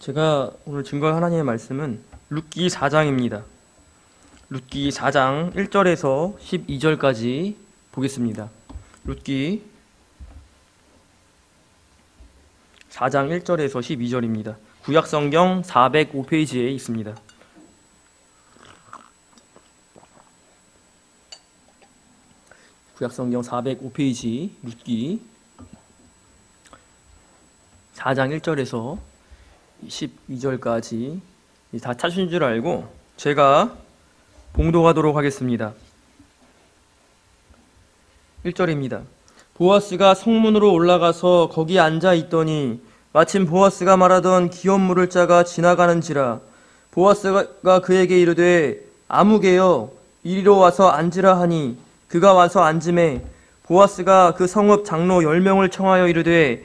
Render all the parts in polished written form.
제가 오늘 증거할 하나님의 말씀은 룻기 4장입니다. 룻기 4장 1절에서 12절까지 보겠습니다. 룻기 4장 1절에서 12절입니다. 구약성경 405페이지에 있습니다. 구약성경 405페이지 룻기 4장 1절에서 12절까지 다 찾으신 줄 알고 제가 봉독하도록 하겠습니다. 1절입니다. 보아스가 성문으로 올라가서 거기 앉아 있더니 마침 보아스가 말하던 기업 물을 자가 지나가는지라. 보아스가 그에게 이르되 아무개여 이리로 와서 앉으라 하니 그가 와서 앉음에 보아스가 그 성읍 장로 10명을 청하여 이르되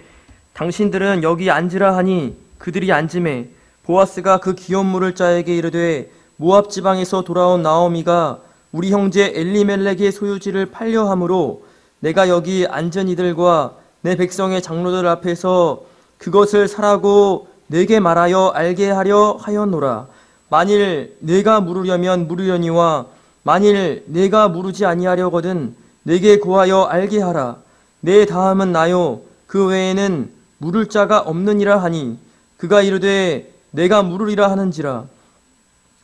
당신들은 여기 앉으라 하니 그들이 앉음에 보아스가 그 기업 물을 자에게 이르되 모압 지방에서 돌아온 나오미가 우리 형제 엘리멜렉의 소유지를 팔려 함으로 내가 여기 앉은 이들과 내 백성의 장로들 앞에서 그것을 사라고 내게 말하여 알게 하려 하였노라. 만일 내가 물으려면 물으려니와 만일 내가 물으지 아니하려거든 내게 고하여 알게 하라. 내 다음은 나요 그 외에는 물을 자가 없느니라 하니 그가 이르되 내가 물으리라 하는지라.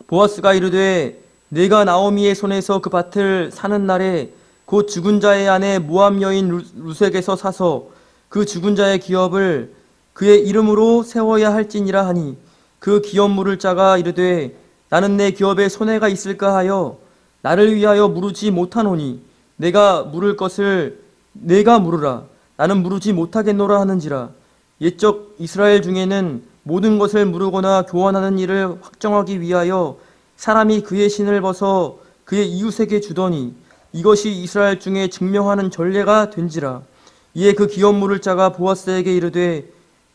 보아스가 이르되 내가 나오미의 손에서 그 밭을 사는 날에 곧 죽은 자의 아내 모압 여인 룻에게서 사서 그 죽은 자의 기업을 그의 이름으로 세워야 할지니라 하니 그 기업 물을 자가 이르되 나는 내 기업에 손해가 있을까 하여 나를 위하여 물으지 못하노니 내가 물을 것을 내가 물으라. 나는 물으지 못하겠노라 하는지라. 옛적 이스라엘 중에는 모든 것을 물으거나 교환하는 일을 확정하기 위하여 사람이 그의 신을 벗어 그의 이웃에게 주더니 이것이 이스라엘 중에 증명하는 전례가 된지라. 이에 그 기업 물을 자가 보아스에게 이르되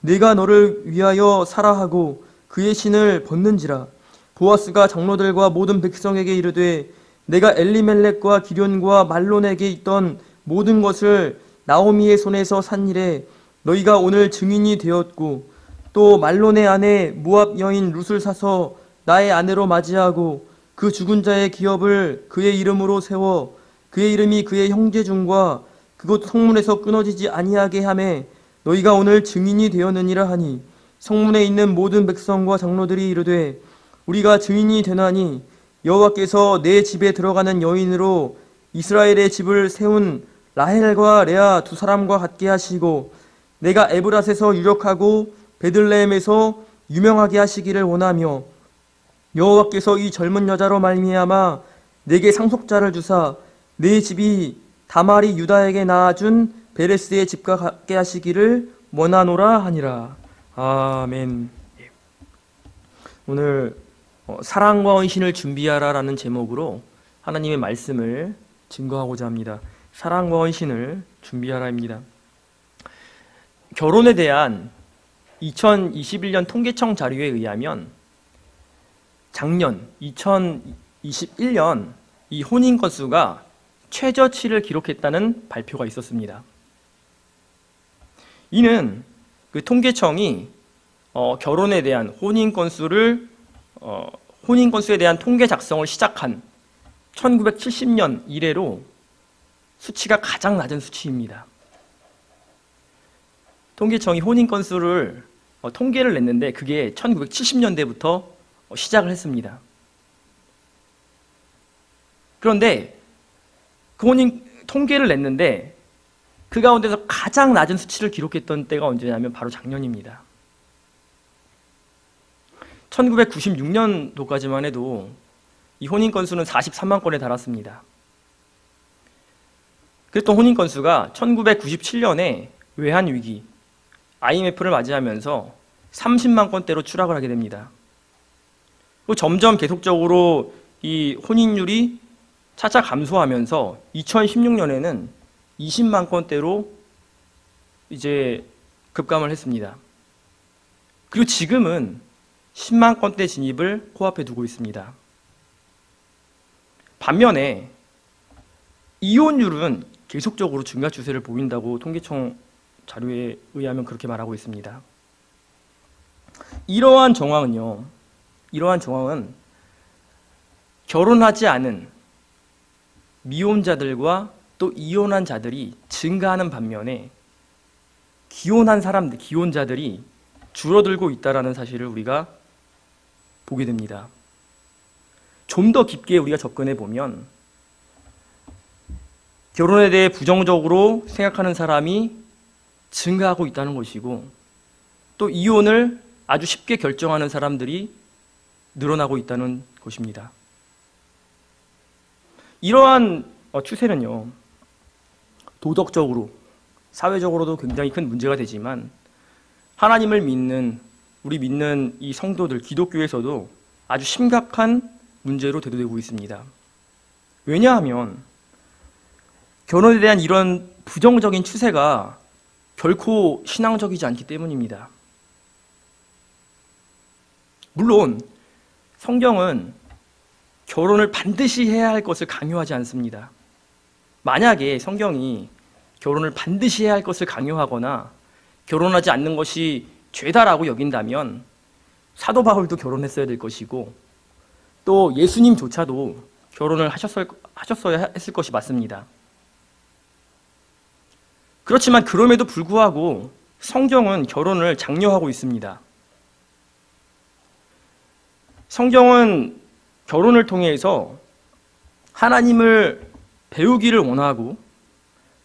내가 너를 위하여 사라 하고 그의 신을 벗는지라. 보아스가 장로들과 모든 백성에게 이르되 내가 엘리멜렉과 기련과 말론에게 있던 모든 것을 나오미의 손에서 산 일에 너희가 오늘 증인이 되었고 또 말론의 아내 모압 여인 룻을 사서 나의 아내로 맞이하고 그 죽은 자의 기업을 그의 이름으로 세워 그의 이름이 그의 형제 중과 그곳 성문에서 끊어지지 아니하게 하매 너희가 오늘 증인이 되었느니라 하니 성문에 있는 모든 백성과 장로들이 이르되 우리가 증인이 되나니 여호와께서 내 집에 들어가는 여인으로 이스라엘의 집을 세운 라헬과 레아 두 사람과 같게 하시고 내가 에브랏에서 유력하고 베들레헴에서 유명하게 하시기를 원하며 여호와께서 이 젊은 여자로 말미암아 내게 상속자를 주사 내 집이 다말이 유다에게 낳아준 베레스의 집과 같게 하시기를 원하노라 하니라. 아멘. 오늘 사랑과 헌신을 준비하라 라는 제목으로 하나님의 말씀을 증거하고자 합니다. 사랑과 헌신을 준비하라입니다. 결혼에 대한 2021년 통계청 자료에 의하면 작년 2021년 이 혼인 건수가 최저치를 기록했다는 발표가 있었습니다. 이는 그 통계청이 결혼에 대한 혼인 건수에 대한 통계 작성을 시작한 1970년 이래로 수치가 가장 낮은 수치입니다. 통계청이 혼인 건수를 통계를 냈는데 그게 1970년대부터 시작을 했습니다. 그런데 그 혼인 통계를 냈는데 그 가운데서 가장 낮은 수치를 기록했던 때가 언제냐면 바로 작년입니다. 1996년도까지만 해도 이 혼인 건수는 43만 건에 달았습니다. 그랬던 혼인 건수가 1997년에 외환 위기 IMF를 맞이하면서 30만 건대로 추락을 하게 됩니다. 그리고 점점 계속적으로 이 혼인율이 차차 감소하면서 2016년에는 20만 건대로 이제 급감을 했습니다. 그리고 지금은 10만 건대 진입을 코앞에 두고 있습니다. 반면에 이혼율은 계속적으로 증가 추세를 보인다고 통계청 자료에 의하면 그렇게 말하고 있습니다. 이러한 정황은 결혼하지 않은 미혼자들과 또 이혼한 자들이 증가하는 반면에 기혼자들이 줄어들고 있다는 사실을 우리가 보게 됩니다. 좀 더 깊게 우리가 접근해 보면 결혼에 대해 부정적으로 생각하는 사람이 증가하고 있다는 것이고, 또 이혼을 아주 쉽게 결정하는 사람들이 늘어나고 있다는 것입니다. 이러한 추세는요, 도덕적으로, 사회적으로도 굉장히 큰 문제가 되지만 하나님을 우리 믿는 이 성도들, 기독교에서도 아주 심각한 문제로 대두되고 있습니다. 왜냐하면 결혼에 대한 이런 부정적인 추세가 결코 신앙적이지 않기 때문입니다. 물론 성경은 결혼을 반드시 해야 할 것을 강요하지 않습니다. 만약에 성경이 결혼을 반드시 해야 할 것을 강요하거나 결혼하지 않는 것이 죄다라고 여긴다면 사도 바울도 결혼했어야 될 것이고, 또 예수님조차도 결혼을 하셨어야 했을 것이 맞습니다. 그렇지만 그럼에도 불구하고 성경은 결혼을 장려하고 있습니다. 성경은 결혼을 통해서 하나님을 배우기를 원하고,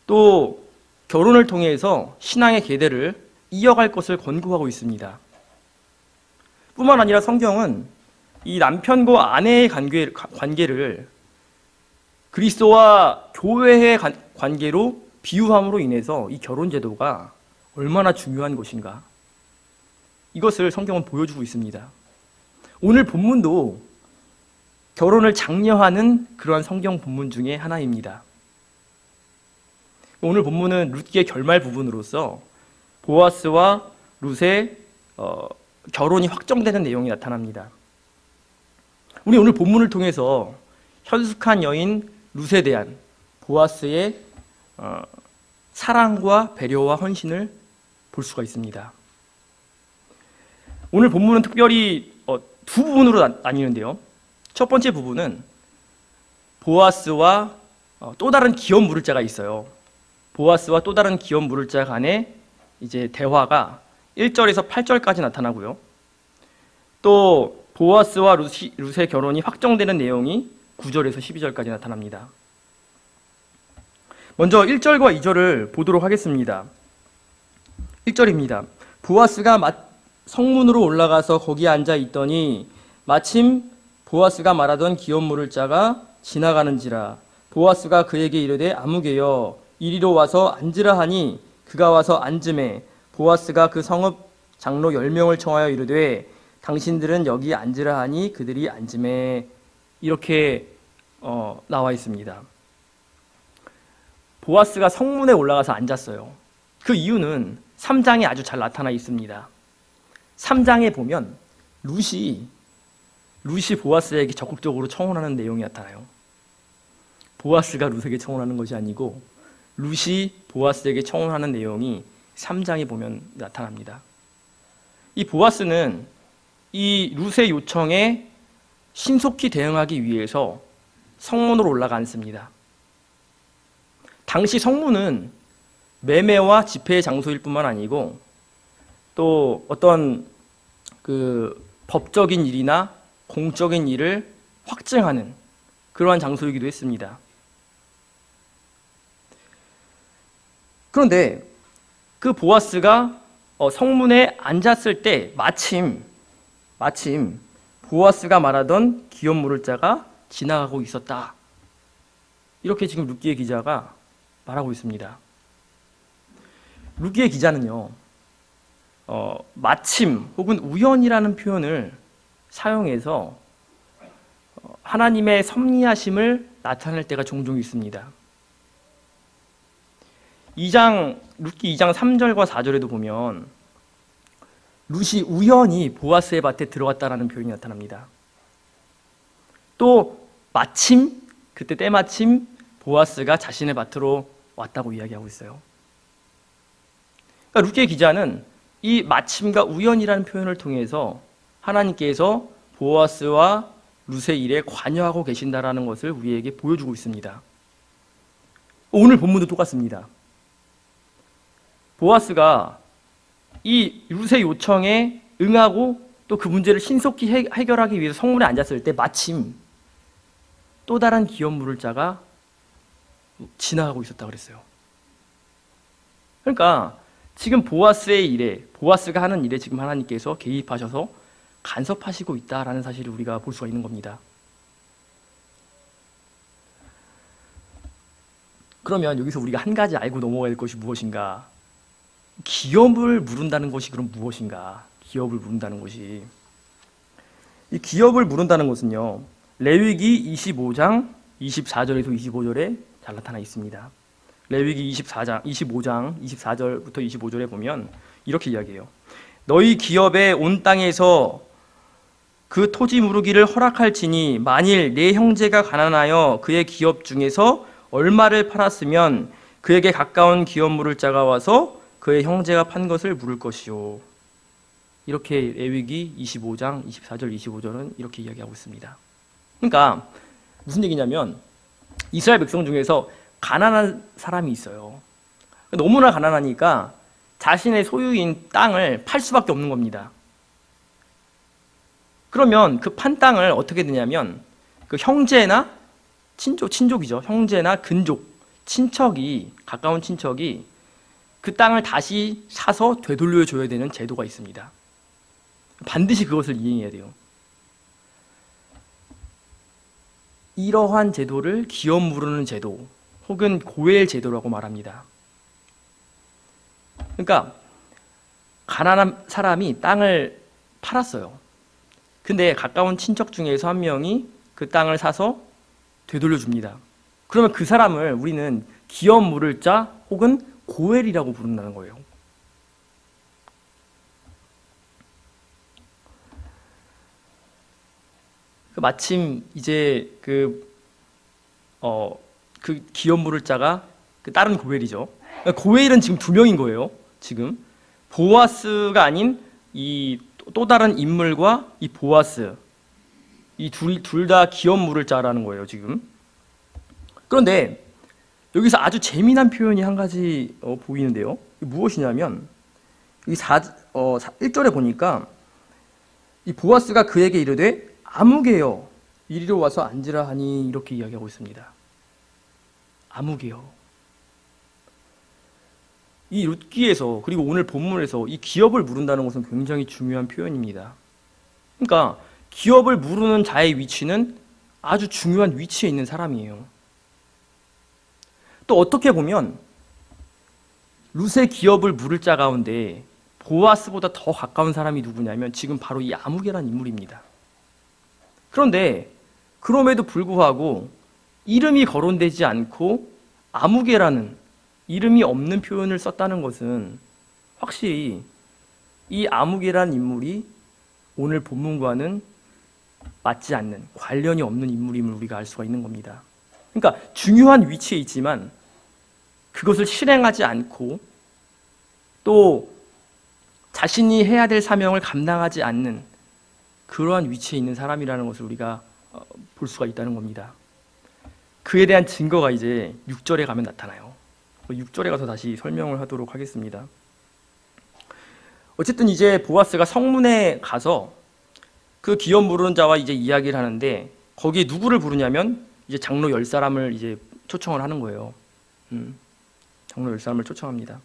또 결혼을 통해서 신앙의 계대를 이어갈 것을 권고하고 있습니다. 뿐만 아니라 성경은 이 남편과 아내의 관계를 그리스도와 교회의 관계로 비유함으로 인해서 이 결혼 제도가 얼마나 중요한 것인가, 이것을 성경은 보여주고 있습니다. 오늘 본문도 결혼을 장려하는 그러한 성경 본문 중에 하나입니다. 오늘 본문은 룻기의 결말 부분으로서 보아스와 룻의 결혼이 확정되는 내용이 나타납니다. 우리 오늘 본문을 통해서 현숙한 여인 룻에 대한 보아스의 사랑과 배려와 헌신을 볼 수가 있습니다. 오늘 본문은 특별히 두 부분으로 나뉘는데요. 첫 번째 부분은 보아스와 또 다른 기업 물을 자가 있어요. 보아스와 또 다른 기업 물을 자 간의 이제 대화가 1절에서 8절까지 나타나고요. 또 보아스와 룻의 결혼이 확정되는 내용이 9절에서 12절까지 나타납니다. 먼저 1절과 2절을 보도록 하겠습니다. 1절입니다. 보아스가 성문으로 올라가서 거기에 앉아 있더니 마침 보아스가 말하던 기업 물을 자가 지나가는지라. 보아스가 그에게 이르되 아무개여 이리로 와서 앉으라 하니 그가 와서 앉음에 보아스가 그 성읍 장로 10명을 청하여 이르되 당신들은 여기 앉으라 하니 그들이 앉음에. 이렇게 나와 있습니다. 보아스가 성문에 올라가서 앉았어요. 그 이유는 3장에 아주 잘 나타나 있습니다. 3장에 보면 룻이 보아스에게 적극적으로 청혼하는 내용이 나타나요. 보아스가 룻에게 청혼하는 것이 아니고 룻이 보아스에게 청혼하는 내용이 3장에 보면 나타납니다. 이 보아스는 이 룻의 요청에 신속히 대응하기 위해서 성문으로 올라가 앉습니다. 당시 성문은 매매와 집회의 장소일 뿐만 아니고 또 어떤 법적인 일이나 공적인 일을 확증하는 그러한 장소이기도 했습니다. 그런데 그 보아스가 성문에 앉았을 때 마침 보아스가 말하던 기업 물을 자가 지나가고 있었다. 이렇게 지금 룻기의 기자가 말하고 있습니다. 룻기의 기자는요, 마침 혹은 우연이라는 표현을 사용해서 하나님의 섭리하심을 나타낼 때가 종종 있습니다. 룻기 2장 3절과 4절에도 보면 룻이 우연히 보아스의 밭에 들어갔다라는 표현이 나타납니다. 또 그때 때마침 보아스가 자신의 밭으로 왔다고 이야기하고 있어요. 그러니까 룻기의 기자는 이 마침과 우연이라는 표현을 통해서 하나님께서 보아스와 룻의 일에 관여하고 계신다라는 것을 우리에게 보여주고 있습니다. 오늘 본문도 똑같습니다. 보아스가 이 룻의 요청에 응하고 또 그 문제를 신속히 해결하기 위해서 성문에 앉았을 때 마침 또 다른 기업 물을 자가 지나가고 있었다 그랬어요. 그러니까 지금 보아스의 일에, 보아스가 하는 일에 지금 하나님께서 개입하셔서 간섭하시고 있다라는 사실을 우리가 볼 수가 있는 겁니다. 그러면 여기서 우리가 한 가지 알고 넘어가야 될 것이 무엇인가? 기업을 물은다는 것이 그럼 무엇인가? 기업을 물은다는 것이, 이 기업을 물은다는 것은요, 레위기 25장 24절에서 25절에 잘 나타나 있습니다. 레위기 25장 24절부터 25절에 보면 이렇게 이야기해요. 너희 기업에 온 땅에서 그 토지 무르기를 허락할지니 만일 내 형제가 가난하여 그의 기업 중에서 얼마를 팔았으면 그에게 가까운 기업 물을 자가 와서 그의 형제가 판 것을 물을 것이요. 이렇게 레위기 25장 24절 25절은 이렇게 이야기하고 있습니다. 그러니까 무슨 얘기냐면 이스라엘 백성 중에서 가난한 사람이 있어요. 너무나 가난하니까 자신의 소유인 땅을 팔 수밖에 없는 겁니다. 그러면 그 판 땅을 어떻게 되냐면 그 형제나 친족이죠. 형제나 근족, 친척이, 가까운 친척이 그 땅을 다시 사서 되돌려 줘야 되는 제도가 있습니다. 반드시 그것을 이행해야 돼요. 이러한 제도를 기업 무르는 제도 혹은 고엘 제도라고 말합니다. 그러니까 가난한 사람이 땅을 팔았어요. 근데 가까운 친척 중에서 한 명이 그 땅을 사서 되돌려 줍니다. 그러면 그 사람을 우리는 기업 물을 자 혹은 고엘이라고 부른다는 거예요. 마침 이제 그 기업 물을 자가 그 다른 고엘이죠. 고엘은 지금 두 명인 거예요. 지금 보아스가 아닌 이 또 다른 인물과 이 보아스, 이 둘 다 기업 물을 자라는 거예요. 지금. 그런데 여기서 아주 재미난 표현이 한 가지 보이는데요. 무엇이냐면 이 1절에 보니까 이 보아스가 그에게 이르되 아무개여 이리로 와서 앉으라 하니 이렇게 이야기하고 있습니다. 아무개여. 이 룻기에서 그리고 오늘 본문에서 이 기업을 물은다는 것은 굉장히 중요한 표현입니다. 그러니까 기업을 물으는 자의 위치는 아주 중요한 위치에 있는 사람이에요. 또 어떻게 보면 룻의 기업을 물을 자 가운데 보아스보다 더 가까운 사람이 누구냐면 지금 바로 이 아무개라는 인물입니다. 그런데 그럼에도 불구하고 이름이 거론되지 않고 아무개라는 이름이 없는 표현을 썼다는 것은 확실히 이 아무개라는 인물이 오늘 본문과는 맞지 않는, 관련이 없는 인물임을 우리가 알 수가 있는 겁니다. 그러니까 중요한 위치에 있지만 그것을 실행하지 않고 또 자신이 해야 될 사명을 감당하지 않는 그러한 위치에 있는 사람이라는 것을 우리가 볼 수가 있다는 겁니다. 그에 대한 증거가 이제 6절에 가면 나타나요. 6절에 가서 다시 설명을 하도록 하겠습니다. 어쨌든 이제 보아스가 성문에 가서 그 기업 물은 자와 이제 이야기를 하는데 거기에 누구를 부르냐면 이제 장로 10사람을 이제 초청을 하는 거예요. 장로 10사람을 초청합니다.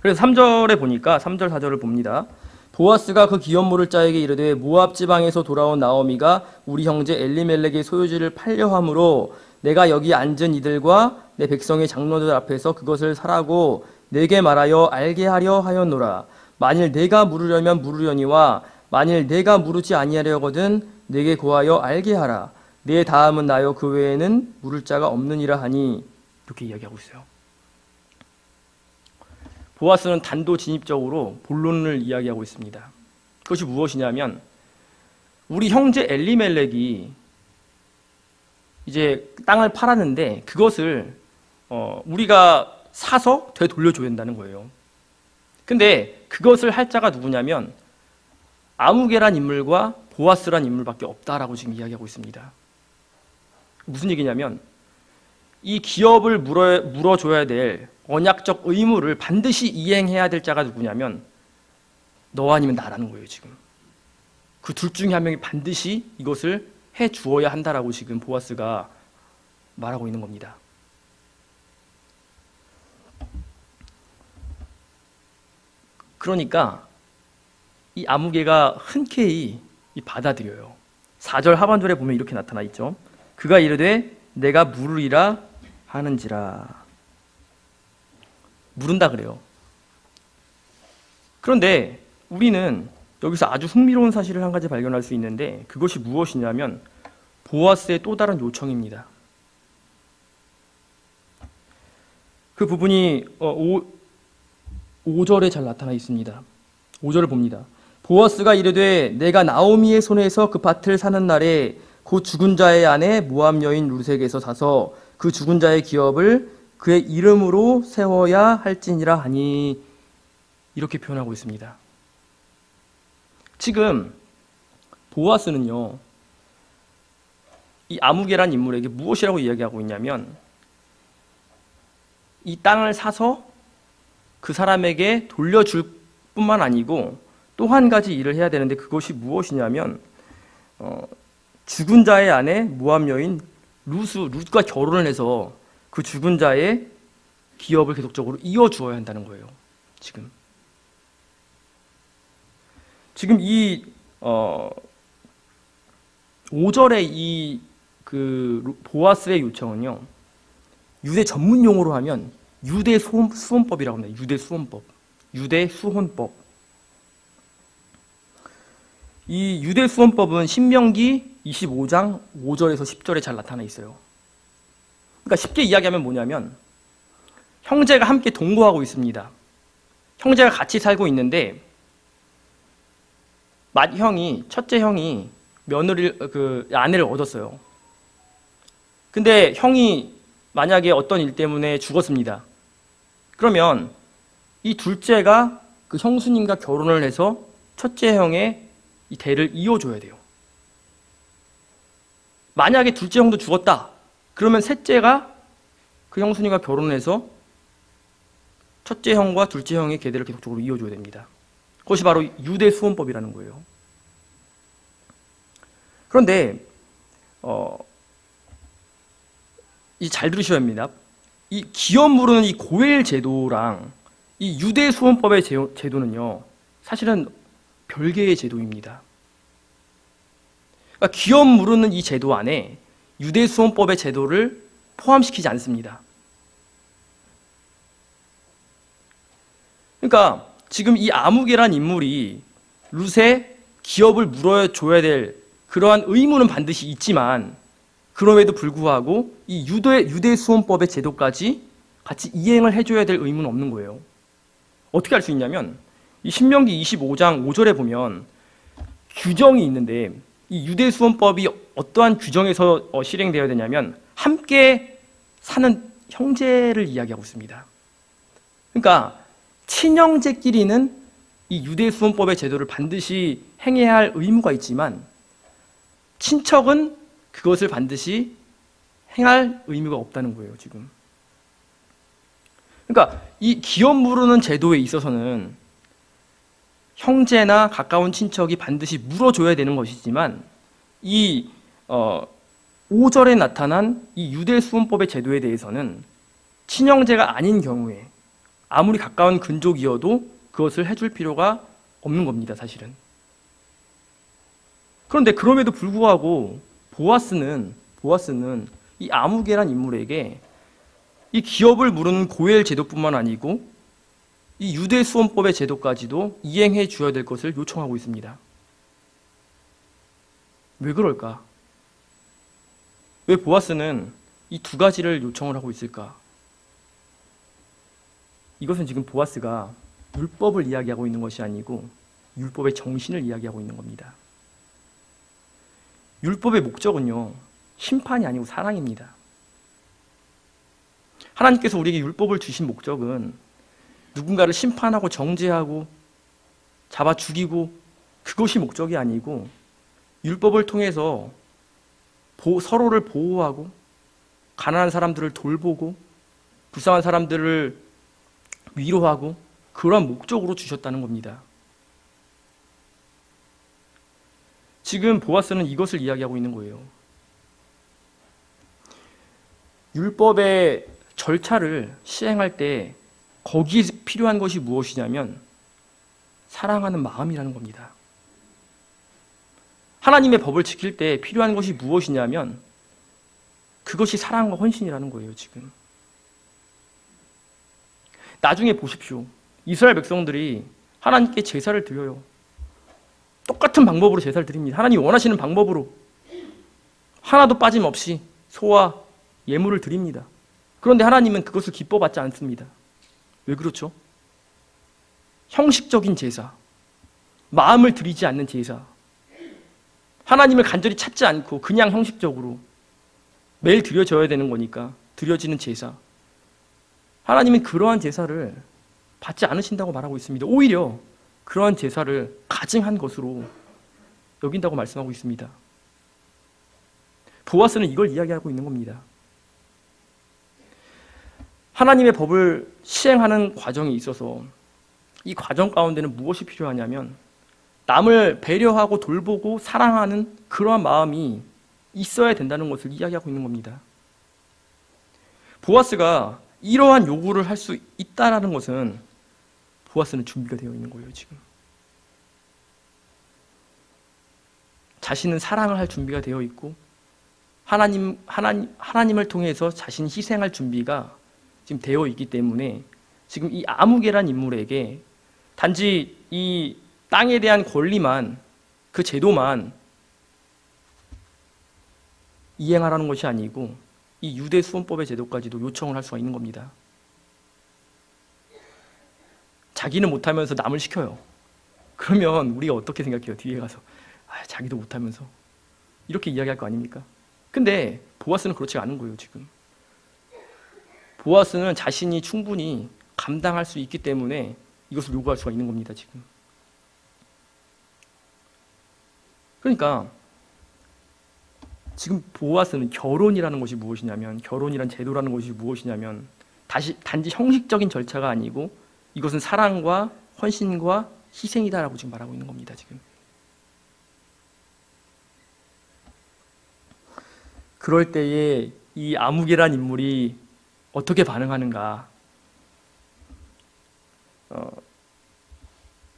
그래서 3절에 보니까 3절 4절을 봅니다. 보아스가 그 기업 물을 자에게 이르되 모압 지방에서 돌아온 나오미가 우리 형제 엘리멜렉의 소유지를 팔려 함으로 내가 여기 앉은 이들과 내 백성의 장로들 앞에서 그것을 사라고 내게 말하여 알게 하려 하였노라. 만일 내가 물으려면 물으려니와 만일 내가 물으지 아니하려거든 내게 고하여 알게 하라. 내 다음은 나요 그 외에는 물을 자가 없느니라 하니 이렇게 이야기하고 있어요. 보아스는 단도진입적으로 본론을 이야기하고 있습니다. 그것이 무엇이냐면 우리 형제 엘리멜렉이 이제 땅을 팔았는데 그것을 우리가 사서 되돌려줘야 된다는 거예요. 근데 그것을 할 자가 누구냐면 아무개란 인물과 보아스란 인물밖에 없다라고 지금 이야기하고 있습니다. 무슨 얘기냐면 이 기업을 물어줘야 될 언약적 의무를 반드시 이행해야 될 자가 누구냐면 너 아니면 나라는 거예요. 지금 그 둘 중에 한 명이 반드시 이것을 해 주어야 한다라고 지금 보아스가 말하고 있는 겁니다. 그러니까 이 아무개가 흔쾌히 받아들여요. 4절 하반절에 보면 이렇게 나타나 있죠. 그가 이르되 내가 물으리라 하는지라. 물은다 그래요. 그런데 우리는 여기서 아주 흥미로운 사실을 한 가지 발견할 수 있는데 그것이 무엇이냐면 보아스의 또 다른 요청입니다. 그 부분이 5절에 잘 나타나 있습니다. 5절을 봅니다. 보아스가 이르되 내가 나오미의 손에서 그 밭을 사는 날에 곧 죽은 자의 아내 모압 여인 룻에게서 사서 그 죽은 자의 기업을 그의 이름으로 세워야 할지니라 하니 이렇게 표현하고 있습니다. 지금 보아스는요 이 아무개란 인물에게 무엇이라고 이야기하고 있냐면 이 땅을 사서 그 사람에게 돌려줄 뿐만 아니고 또 한 가지 일을 해야 되는데 그것이 무엇이냐면 죽은 자의 아내 모압 여인 룻과 결혼을 해서 그 죽은 자의 기업을 계속적으로 이어주어야 한다는 거예요. 지금 이 5절의 이 그 보아스의 요청은요 유대 전문 용어로 하면 유대 수혼법이라고 합니다. 유대 수혼법. 이 유대 수혼법은 신명기 25장 5절에서 10절에 잘 나타나 있어요. 그러니까 쉽게 이야기하면 뭐냐면 형제가 함께 동거하고 있습니다. 형제가 같이 살고 있는데 첫째 형이 아내를 얻었어요. 근데 형이 만약에 어떤 일 때문에 죽었습니다. 그러면 이 둘째가 그 형수님과 결혼을 해서 첫째 형의 이 대를 이어줘야 돼요. 만약에 둘째 형도 죽었다. 그러면 셋째가 그 형수님과 결혼해서 첫째 형과 둘째 형의 계대를 계속적으로 이어줘야 됩니다. 그것이 바로 유대 수혼법이라는 거예요. 그런데 잘 들으셔야 합니다. 이 기업 물으는 이 고엘 제도랑 이 유대 수혼법의 제도는요 사실은 별개의 제도입니다. 그러니까 기업 물으는 이 제도 안에 유대 수혼법의 제도를 포함시키지 않습니다. 그러니까 지금 이 아무개란 인물이 룻의 기업을 물어줘야 될 그러한 의무는 반드시 있지만 그럼에도 불구하고 이 유대 수혼법의 제도까지 같이 이행을 해줘야 될 의무는 없는 거예요. 어떻게 할 수 있냐면 이 신명기 25장 5절에 보면 규정이 있는데 이 유대 수혼법이 어떠한 규정에서 실행되어야 되냐면 함께 사는 형제를 이야기하고 있습니다. 그러니까 친형제끼리는 이 유대 수혼법의 제도를 반드시 행해야 할 의무가 있지만 친척은 그것을 반드시 행할 의무가 없다는 거예요, 지금. 그러니까 이 기업 물으는 제도에 있어서는 형제나 가까운 친척이 반드시 물어줘야 되는 것이지만 이 5절에 나타난 이 유대 수혼법의 제도에 대해서는 친형제가 아닌 경우에 아무리 가까운 근족이어도 그것을 해줄 필요가 없는 겁니다, 사실은. 그런데 그럼에도 불구하고 보아스는 이 아무개란 인물에게 이 기업을 물은 고엘 제도뿐만 아니고 이 유대 수혼법의 제도까지도 이행해 주어야 될 것을 요청하고 있습니다. 왜 그럴까? 왜 보아스는 이 두 가지를 요청을 하고 있을까? 이것은 지금 보아스가 율법을 이야기하고 있는 것이 아니고 율법의 정신을 이야기하고 있는 겁니다. 율법의 목적은요, 심판이 아니고 사랑입니다. 하나님께서 우리에게 율법을 주신 목적은 누군가를 심판하고 정죄하고 잡아 죽이고 그것이 목적이 아니고 율법을 통해서 서로를 보호하고 가난한 사람들을 돌보고 불쌍한 사람들을 위로하고 그러한 목적으로 주셨다는 겁니다. 지금 보아스는 이것을 이야기하고 있는 거예요. 율법의 절차를 시행할 때 거기에 필요한 것이 무엇이냐면 사랑하는 마음이라는 겁니다. 하나님의 법을 지킬 때 필요한 것이 무엇이냐면 그것이 사랑과 헌신이라는 거예요. 지금 나중에 보십시오. 이스라엘 백성들이 하나님께 제사를 드려요. 똑같은 방법으로 제사를 드립니다. 하나님이 원하시는 방법으로 하나도 빠짐없이 소와 예물을 드립니다. 그런데 하나님은 그것을 기뻐받지 않습니다. 왜 그렇죠? 형식적인 제사, 마음을 들이지 않는 제사, 하나님을 간절히 찾지 않고 그냥 형식적으로 매일 드려져야 되는 거니까 드려지는 제사, 하나님은 그러한 제사를 받지 않으신다고 말하고 있습니다. 오히려 그러한 제사를 가증한 것으로 여긴다고 말씀하고 있습니다. 보아스는 이걸 이야기하고 있는 겁니다. 하나님의 법을 시행하는 과정에 있어서 이 과정 가운데는 무엇이 필요하냐면 남을 배려하고 돌보고 사랑하는 그러한 마음이 있어야 된다는 것을 이야기하고 있는 겁니다. 보아스가 이러한 요구를 할 수 있다는 것은 보아스는 준비가 되어 있는 거예요. 지금 자신은 사랑을 할 준비가 되어 있고 하나님을 통해서 자신이 희생할 준비가 지금 되어 있기 때문에 지금 이 아무개란 인물에게 단지 이 땅에 대한 권리만, 그 제도만 이행하라는 것이 아니고 이 유대 수원법의 제도까지도 요청을 할 수가 있는 겁니다. 자기는 못하면서 남을 시켜요. 그러면 우리가 어떻게 생각해요? 뒤에 가서 자기도 못하면서 이렇게 이야기할 거 아닙니까? 근데 보아스는 그렇지 않은 거예요. 지금 보아스는 자신이 충분히 감당할 수 있기 때문에 이것을 요구할 수가 있는 겁니다. 지금 그러니까 지금 보아스는 결혼이라는 것이 무엇이냐면, 결혼이란 제도라는 것이 무엇이냐면 단지 형식적인 절차가 아니고 이것은 사랑과 헌신과 희생이다라고 지금 말하고 있는 겁니다. 지금 그럴 때에 이 아무개란 인물이 어떻게 반응하는가?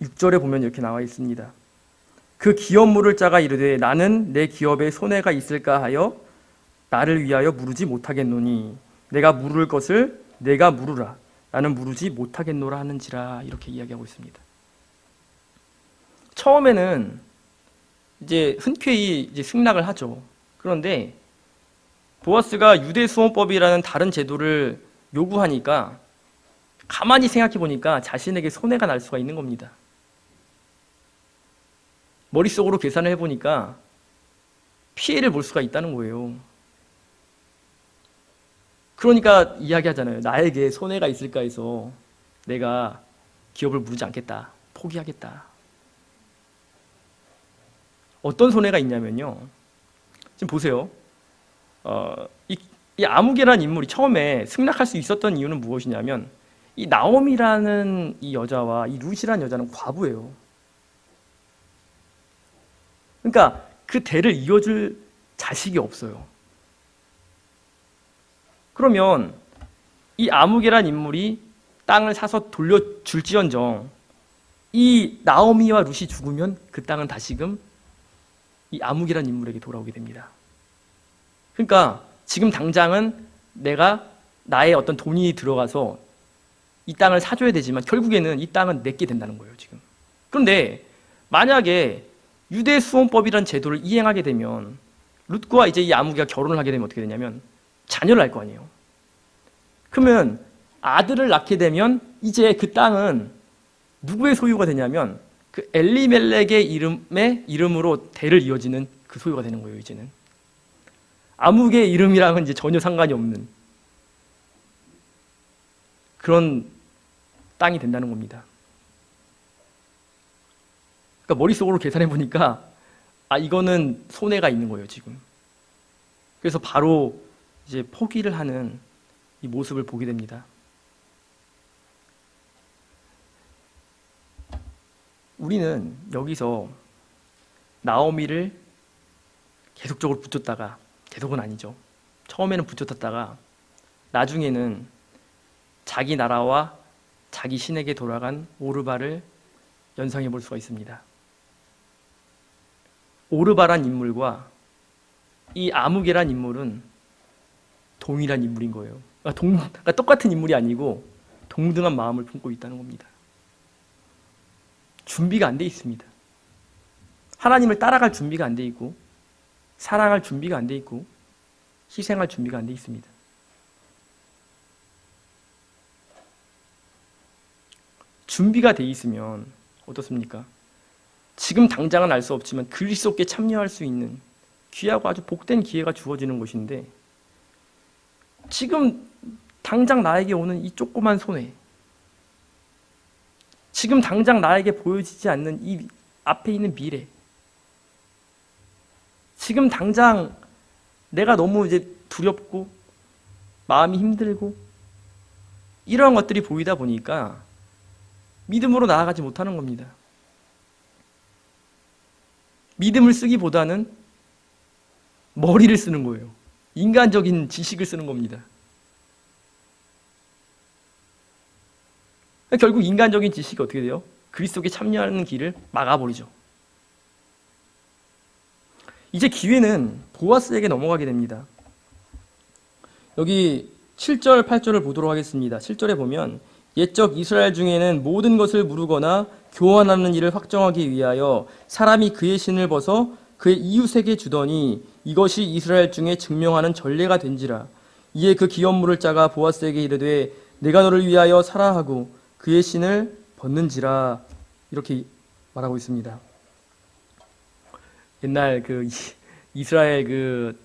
6절에 보면 이렇게 나와 있습니다. 그 기업 물을 자가 이르되 나는 내 기업에 손해가 있을까 하여 나를 위하여 물으지 못하겠노니 내가 물을 것을 내가 물으라 나는 물으지 못하겠노라 하는지라 이렇게 이야기하고 있습니다. 처음에는 이제 흔쾌히 이제 승낙을 하죠. 그런데 보아스가 유대 수원법이라는 다른 제도를 요구하니까 가만히 생각해 보니까 자신에게 손해가 날 수가 있는 겁니다. 머릿속으로 계산을 해보니까 피해를 볼 수가 있다는 거예요. 그러니까 이야기하잖아요. 나에게 손해가 있을까 해서 내가 기업을 물지 않겠다. 포기하겠다. 어떤 손해가 있냐면요. 지금 보세요. 이 아무개라는 인물이 처음에 승낙할 수 있었던 이유는 무엇이냐면 이 나옴이라는 이 여자와 이 룻이라는 여자는 과부예요. 그러니까 그 대를 이어줄 자식이 없어요. 그러면 이 아무개란 인물이 땅을 사서 돌려줄지언정 이 나오미와 룻이 죽으면 그 땅은 다시금 이 아무개란 인물에게 돌아오게 됩니다. 그러니까 지금 당장은 내가 나의 어떤 돈이 들어가서 이 땅을 사줘야 되지만 결국에는 이 땅은 내게 된다는 거예요. 지금. 그런데 만약에 유대 수원법이라는 제도를 이행하게 되면 룻과 이제 이 아무개가 결혼을 하게 되면 어떻게 되냐면 자녀를 낳을 거 아니에요. 그러면 아들을 낳게 되면 이제 그 땅은 누구의 소유가 되냐면 그 엘리멜렉의 이름으로 대를 이어지는 그 소유가 되는 거예요. 이제는 아무개의 이름이랑은 이제 전혀 상관이 없는 그런 땅이 된다는 겁니다. 그러니까 머릿속으로 계산해 보니까 이거는 손해가 있는 거예요, 지금. 그래서 바로 이제 포기를 하는 이 모습을 보게 됩니다. 우리는 여기서 나오미를 계속적으로 붙였다가, 계속은 아니죠. 처음에는 붙였다가 나중에는 자기 나라와 자기 신에게 돌아간 오르바를 연상해 볼 수가 있습니다. 오르바란 인물과 이 아무개란 인물은 동일한 인물인 거예요. 그러니까 똑같은 인물이 아니고 동등한 마음을 품고 있다는 겁니다. 준비가 안 돼 있습니다. 하나님을 따라갈 준비가 안 돼 있고, 사랑할 준비가 안 돼 있고, 희생할 준비가 안 돼 있습니다. 준비가 돼 있으면 어떻습니까? 지금 당장은 알 수 없지만 그리스도께 참여할 수 있는 귀하고 아주 복된 기회가 주어지는 것인데, 지금 당장 나에게 오는 이 조그만 손해, 지금 당장 나에게 보여지지 않는 이 앞에 있는 미래, 지금 당장 내가 너무 이제 두렵고 마음이 힘들고 이런 것들이 보이다 보니까 믿음으로 나아가지 못하는 겁니다. 믿음을 쓰기보다는 머리를 쓰는 거예요. 인간적인 지식을 쓰는 겁니다. 결국 인간적인 지식이 어떻게 돼요? 그리스도께 참여하는 길을 막아버리죠. 이제 기회는 보아스에게 넘어가게 됩니다. 여기 7절, 8절을 보도록 하겠습니다. 7절에 보면 옛적 이스라엘 중에는 모든 것을 무르거나 교환하는 일을 확정하기 위하여 사람이 그의 신을 벗어 그의 이웃에게 주더니 이것이 이스라엘 중에 증명하는 전례가 된지라. 이에 그 기업 물을 자가 보아스에게 이르되 내가 너를 위하여 사라 하고 그의 신을 벗는지라. 이렇게 말하고 있습니다. 옛날 그 이스라엘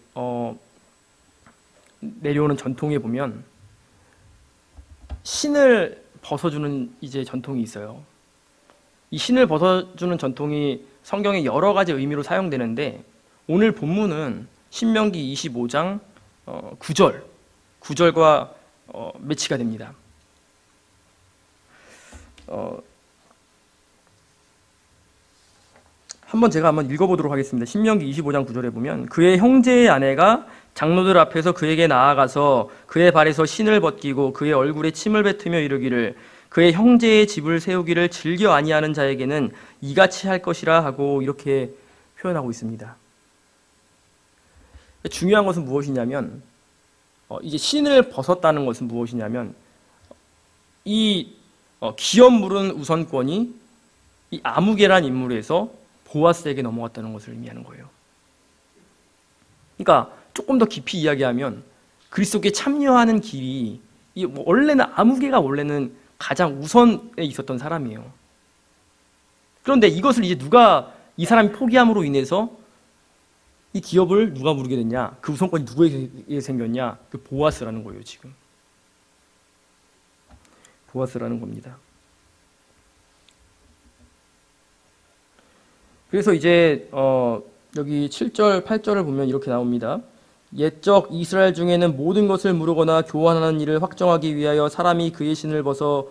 내려오는 전통에 보면 신을 벗어주는 이제 전통이 있어요. 이 신을 벗어주는 전통이 성경에 여러 가지 의미로 사용되는데, 오늘 본문은 신명기 25장 9절과 매치가 됩니다. 제가 한번 읽어보도록 하겠습니다. 신명기 25장 9절에 보면 그의 형제의 아내가 장로들 앞에서 그에게 나아가서 그의 발에서 신을 벗기고 그의 얼굴에 침을 뱉으며 이르기를 그의 형제의 집을 세우기를 즐겨 아니하는 자에게는 이같이 할 것이라 하고 이렇게 표현하고 있습니다. 중요한 것은 무엇이냐면, 이제 신을 벗었다는 것은 무엇이냐면, 이 기업 물은 우선권이 이 아무개란 인물에서 보아스에게 넘어갔다는 것을 의미하는 거예요. 그러니까 조금 더 깊이 이야기하면 그리스도께 참여하는 길이 원래는 아무개가 원래는 가장 우선에 있었던 사람이에요. 그런데 이것을 이제 이 사람이 포기함으로 인해서 이 기업을 누가 무르게 됐냐? 그 우선권이 누구에게 생겼냐? 그 보아스라는 거예요, 지금. 보아스라는 겁니다. 그래서 이제 여기 7절, 8절을 보면 이렇게 나옵니다. 옛적 이스라엘 중에는 모든 것을 무르거나 교환하는 일을 확정하기 위하여 사람이 그의 신을 벗어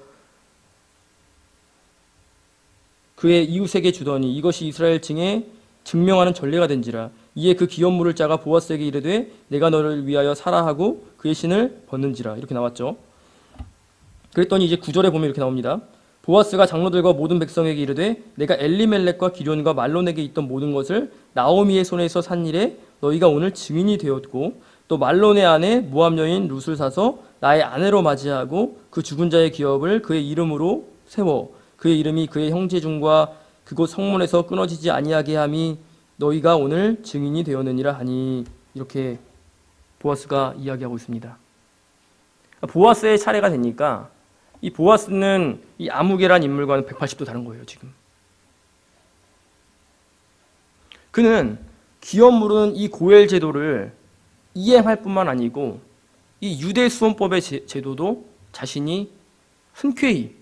그의 이웃에게 주더니 이것이 이스라엘 층에 증명하는 전례가 된지라. 이에 그 기업 물을 자가 보아스에게 이르되 내가 너를 위하여 사라 하고 그의 신을 벗는지라. 이렇게 나왔죠. 그랬더니 이제 9절에 보면 이렇게 나옵니다. 보아스가 장로들과 모든 백성에게 이르되 내가 엘리멜렉과 기럐과 말론에게 있던 모든 것을 나오미의 손에서 산 일에 너희가 오늘 증인이 되었고 또 말론의 아내 모압 여인 룻을 사서 나의 아내로 맞이하고 그 죽은 자의 기업을 그의 이름으로 세워 그의 이름이 그의 형제 중과 그곳 성문에서 끊어지지 아니하게 함이 너희가 오늘 증인이 되었느니라 하니. 이렇게 보아스가 이야기하고 있습니다. 보아스의 차례가 되니까 이 보아스는 이 아무개란 인물과는 180도 다른 거예요, 지금. 그는 기업 물은 이 고엘 제도를 이행할 뿐만 아니고 이 유대 수원법의 제도도 자신이 흔쾌히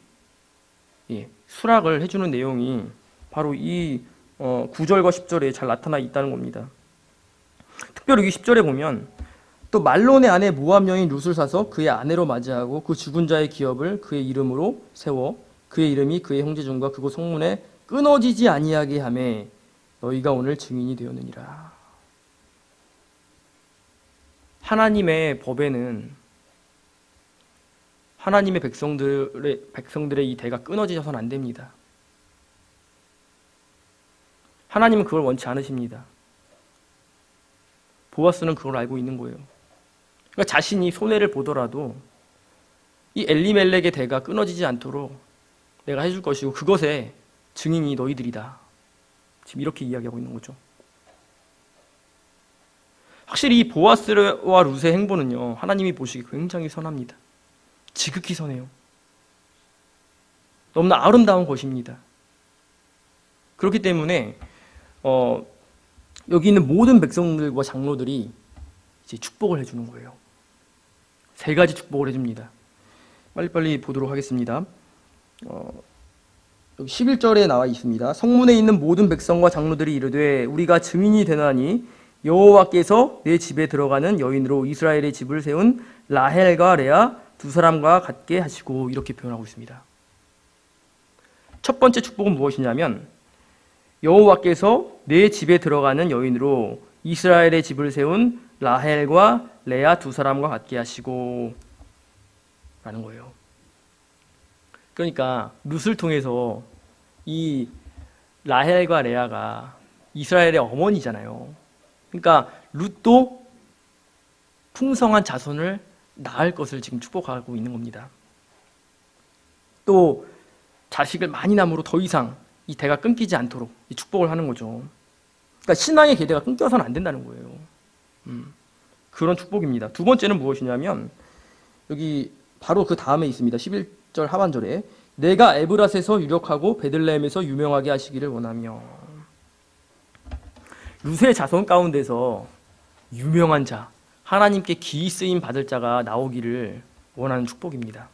수락을 해주는 내용이 바로 이 9절과 10절에 잘 나타나 있다는 겁니다. 특별히 여기 10절에 보면 또 말론의 아내 모압 여인 룻을 사서 그의 아내로 맞이하고 그 죽은 자의 기업을 그의 이름으로 세워 그의 이름이 그의 형제중과 그곳 성문에 끊어지지 아니하게 하매 너희가 오늘 증인이 되었느니라. 하나님의 법에는 하나님의 백성들의 이 대가 끊어지셔서는 안 됩니다. 하나님은 그걸 원치 않으십니다. 보아스는 그걸 알고 있는 거예요. 그러니까 자신이 손해를 보더라도 이 엘리멜렉의 대가 끊어지지 않도록 내가 해줄 것이고 그것에 증인이 너희들이다. 지금 이렇게 이야기하고 있는 거죠. 확실히 이 보아스와 룻의 행보는요, 하나님이 보시기에 굉장히 선합니다. 지극히 선해요. 너무나 아름다운 것입니다. 그렇기 때문에 여기 있는 모든 백성들과 장로들이 이제 축복을 해주는 거예요. 3가지 축복을 해줍니다. 빨리빨리 보도록 하겠습니다. 여기 11절에 나와 있습니다. 성문에 있는 모든 백성과 장로들이 이르되 우리가 증인이 되나니 여호와께서 내 집에 들어가는 여인으로 이스라엘의 집을 세운 라헬과 레아 두 사람과 같게 하시고, 이렇게 표현하고 있습니다. 첫 번째 축복은 무엇이냐면 여호와께서 내 집에 들어가는 여인으로 이스라엘의 집을 세운 라헬과 레아 두 사람과 같게 하시고 라는 거예요. 그러니까 룻을 통해서 이 라헬과 레아가 이스라엘의 어머니잖아요. 그러니까 룻도 풍성한 자손을 낳을 것을 지금 축복하고 있는 겁니다. 또 자식을 많이 낳음으로 더 이상 이 대가 끊기지 않도록 이 축복을 하는 거죠. 그러니까 신앙의 계대가 끊겨서는 안 된다는 거예요. 그런 축복입니다. 두 번째는 무엇이냐면 여기 바로 그 다음에 있습니다. 11절 하반절에 내가 에브랏에서 유력하고 베들레헴에서 유명하게 하시기를 원하며. 룻의 자손 가운데서 유명한 자, 하나님께 기이 쓰임 받을 자가 나오기를 원하는 축복입니다.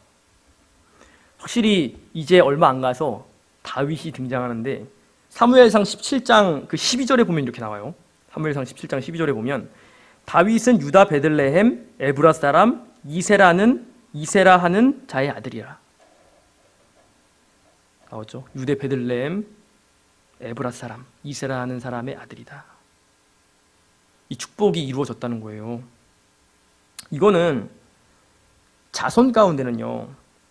확실히 이제 얼마 안 가서 다윗이 등장하는데 사무엘상 17장 그 12절에 보면 이렇게 나와요. 사무엘상 17장 12절에 보면 다윗은 유다 베들레헴 에브랏 사람 이세라 하는 자의 아들이라. 나왔죠. 유대 베들레헴 에브랏 사람 이세라 하는 사람의 아들이다. 이 축복이 이루어졌다는 거예요. 이거는 자손 가운데는요,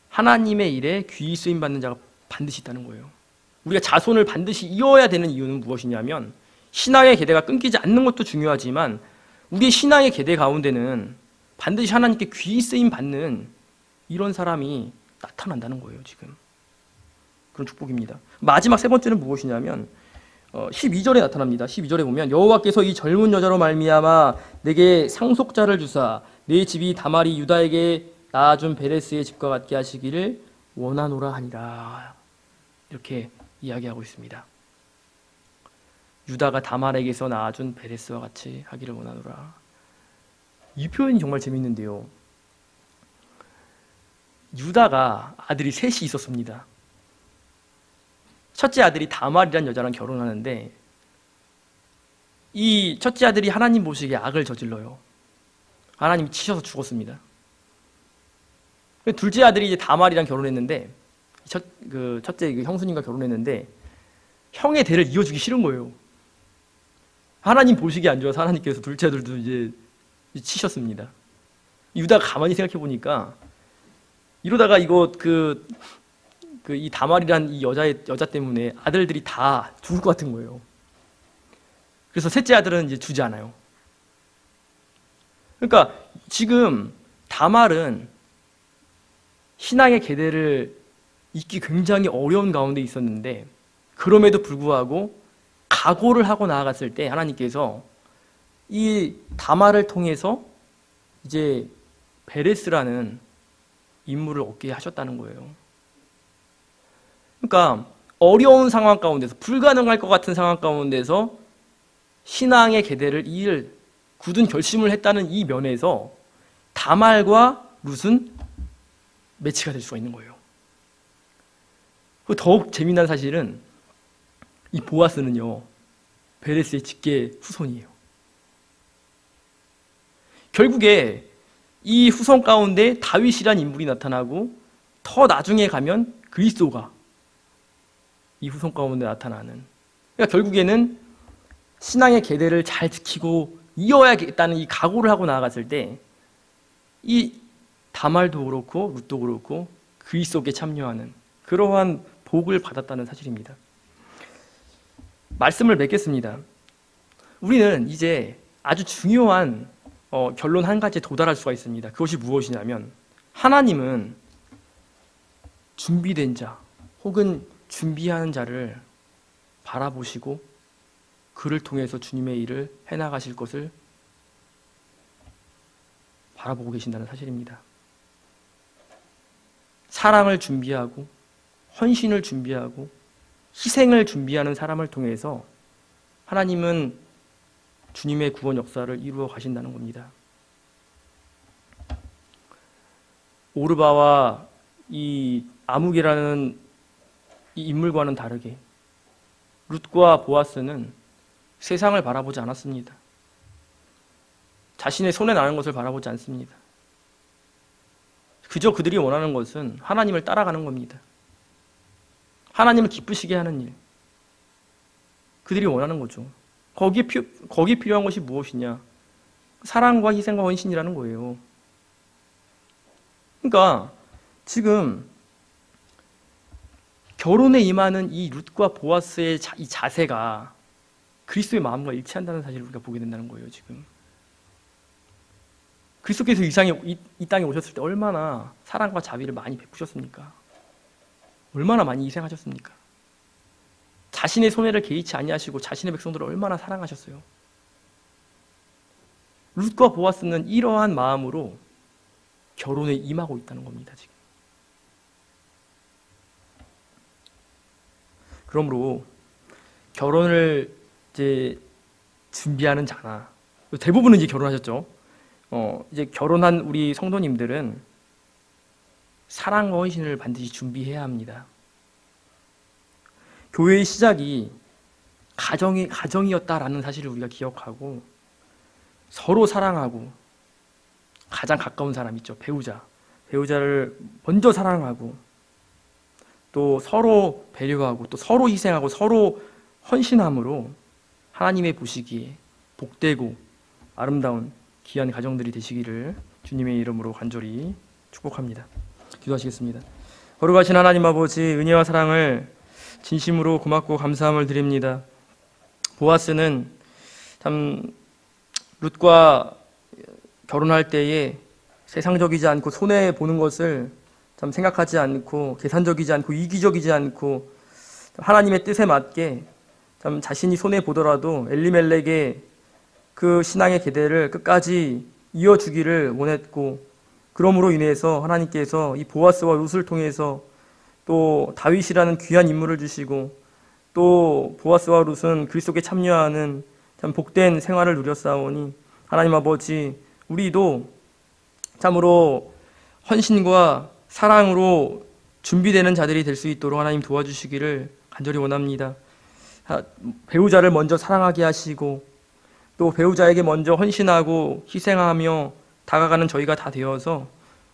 하나님의 일에 귀히 쓰임 받는 자가 반드시 있다는 거예요. 우리가 자손을 반드시 이어야 되는 이유는 무엇이냐면 신앙의 계대가 끊기지 않는 것도 중요하지만 우리의 신앙의 계대 가운데는 반드시 하나님께 귀히 쓰임 받는 이런 사람이 나타난다는 거예요. 지금 그런 축복입니다. 마지막 3번째는 무엇이냐면 12절에 나타납니다. 12절에 보면 여호와께서 이 젊은 여자로 말미암아 내게 상속자를 주사 내 집이 다말이 유다에게 낳아준 베레스의 집과 같게 하시기를 원하노라 하니라. 이렇게 이야기하고 있습니다. 유다가 다말에게서 낳아준 베레스와 같이 하기를 원하노라. 이 표현이 정말 재밌는데요. 유다가 아들이 3이 있었습니다. 첫째 아들이 다말이라는 여자랑 결혼하는데 이 첫째 아들이 하나님 보시기에 악을 저질러요. 하나님이 치셔서 죽었습니다. 둘째 아들이 이제 다말이랑 결혼했는데 첫째 형수님과 결혼했는데 형의 대를 이어주기 싫은 거예요. 하나님 보시기에 안 좋아서 하나님께서 둘째 아들도 이제 치셨습니다. 유다가 가만히 생각해 보니까 이러다가 이거 이 다말이란 이 여자 때문에 아들들이 다 죽을 것 같은 거예요. 그래서 셋째 아들은 이제 주지 않아요. 그러니까 지금 다말은 신앙의 계대를 잇기 굉장히 어려운 가운데 있었는데 그럼에도 불구하고 각오를 하고 나아갔을 때 하나님께서 이 다말을 통해서 이제 베레스라는 인물을 얻게 하셨다는 거예요. 그러니까 어려운 상황 가운데서 불가능할 것 같은 상황 가운데서 신앙의 계대를 이을 굳은 결심을 했다는 이 면에서 다말과 룻은 매치가 될 수가 있는 거예요. 더욱 재미난 사실은 이 보아스는요, 베레스의 직계 후손이에요. 결국에 이 후손 가운데 다윗이란 인물이 나타나고 더 나중에 가면 그리스도가 이 후손 가운데 나타나는, 그러니까 결국에는 신앙의 계대를 잘 지키고 이어야겠다는 이 각오를 하고 나아갔을 때 이 다말도 그렇고 룻도 그렇고 그리스도께 참여하는 그러한 복을 받았다는 사실입니다. 말씀을 맺겠습니다. 우리는 이제 아주 중요한 결론 한 가지에 도달할 수가 있습니다. 그것이 무엇이냐면, 하나님은 준비된 자 혹은 준비하는 자를 바라보시고 그를 통해서 주님의 일을 해나가실 것을 바라보고 계신다는 사실입니다. 사랑을 준비하고 헌신을 준비하고 희생을 준비하는 사람을 통해서 하나님은 주님의 구원 역사를 이루어 가신다는 겁니다. 오르바와 이 아묵이라는 이 인물과는 다르게 룻과 보아스는 세상을 바라보지 않았습니다. 자신의 손에 나는 것을 바라보지 않습니다. 그저 그들이 원하는 것은 하나님을 따라가는 겁니다. 하나님을 기쁘시게 하는 일, 그들이 원하는 거죠. 거기에 필요한 것이 무엇이냐? 사랑과 희생과 헌신이라는 거예요. 그러니까 지금 결혼에 임하는 이 룻과 보아스의 이 자세가 그리스도의 마음과 일치한다는 사실을 우리가 보게 된다는 거예요. 지금 그리스도께서 이 땅에 오셨을 때 얼마나 사랑과 자비를 많이 베푸셨습니까? 얼마나 많이 희생하셨습니까? 자신의 손해를 개의치 아니하시고 자신의 백성들을 얼마나 사랑하셨어요. 룻과 보아스는 이러한 마음으로 결혼에 임하고 있다는 겁니다. 지금. 그러므로 결혼을 이제 준비하는 자나, 대부분은 이제 결혼하셨죠. 이제 결혼한 우리 성도님들은 사랑과 헌신을 반드시 준비해야 합니다. 교회의 시작이 가정이었다라는 사실을 우리가 기억하고 서로 사랑하고, 가장 가까운 사람 있죠. 배우자를 먼저 사랑하고 또 서로 배려하고 또 서로 희생하고 서로 헌신함으로 하나님의 보시기에 복되고 아름다운 귀한 가정들이 되시기를 주님의 이름으로 간절히 축복합니다. 기도하시겠습니다. 거룩하신 하나님 아버지, 은혜와 사랑을 진심으로 고맙고 감사함을 드립니다. 보아스는 참 룻과 결혼할 때에 세상적이지 않고 손해보는 것을 참 생각하지 않고 계산적이지 않고 이기적이지 않고 하나님의 뜻에 맞게 참 자신이 손해보더라도 엘리멜렉의 그 신앙의 계대를 끝까지 이어주기를 원했고, 그러므로 인해서 하나님께서 이 보아스와 룻을 통해서 또 다윗이라는 귀한 인물을 주시고, 또 보아스와 룻은 그리스도께 참여하는 참 복된 생활을 누렸사오니 하나님 아버지, 우리도 참으로 헌신과 사랑으로 준비되는 자들이 될 수 있도록 하나님 도와주시기를 간절히 원합니다. 배우자를 먼저 사랑하게 하시고 또 배우자에게 먼저 헌신하고 희생하며 다가가는 저희가 다 되어서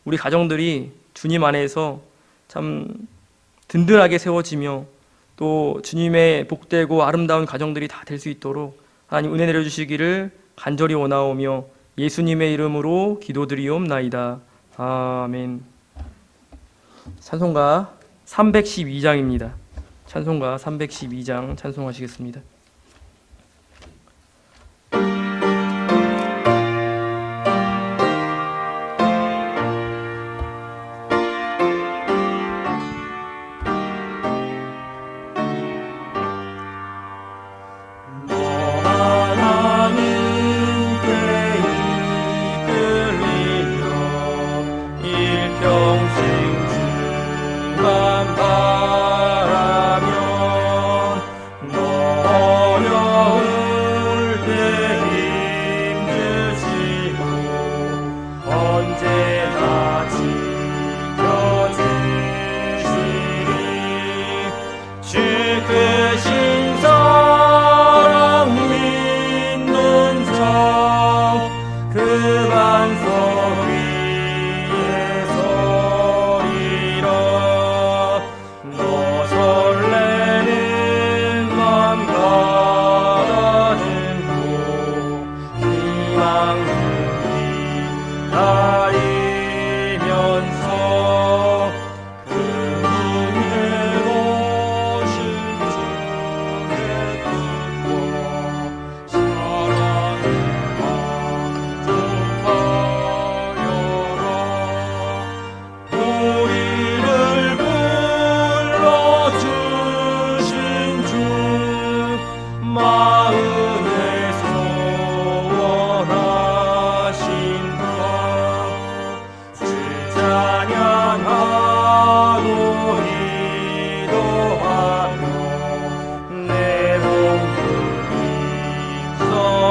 우리 가정들이 주님 안에서 참 든든하게 세워지며 또 주님의 복되고 아름다운 가정들이 다 될 수 있도록 하나님 은혜 내려주시기를 간절히 원하오며 예수님의 이름으로 기도드리옵나이다. 아멘. 찬송가 312장입니다. 찬송가 312장 찬송하시겠습니다.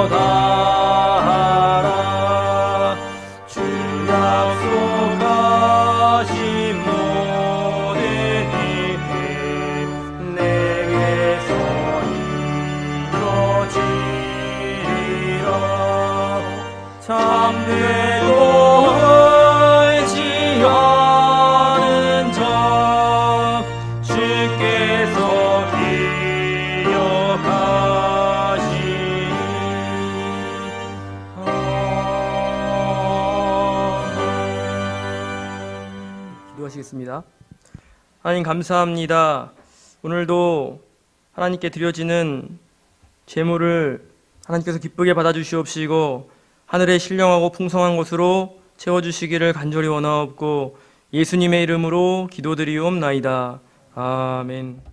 다하라. 주 약속하신 모든 일 내게서 이루어지리라. 참되고 옳지 않은 점 주께서 기억하시니. 기도하시겠습니다. 하나님 감사합니다. 오늘도 하나님께 드려지는 제물을 하나님께서 기쁘게 받아주시옵시고 하늘의 신령하고 풍성한 것으로 채워주시기를 간절히 원하옵고 예수님의 이름으로 기도드리옵나이다. 아멘.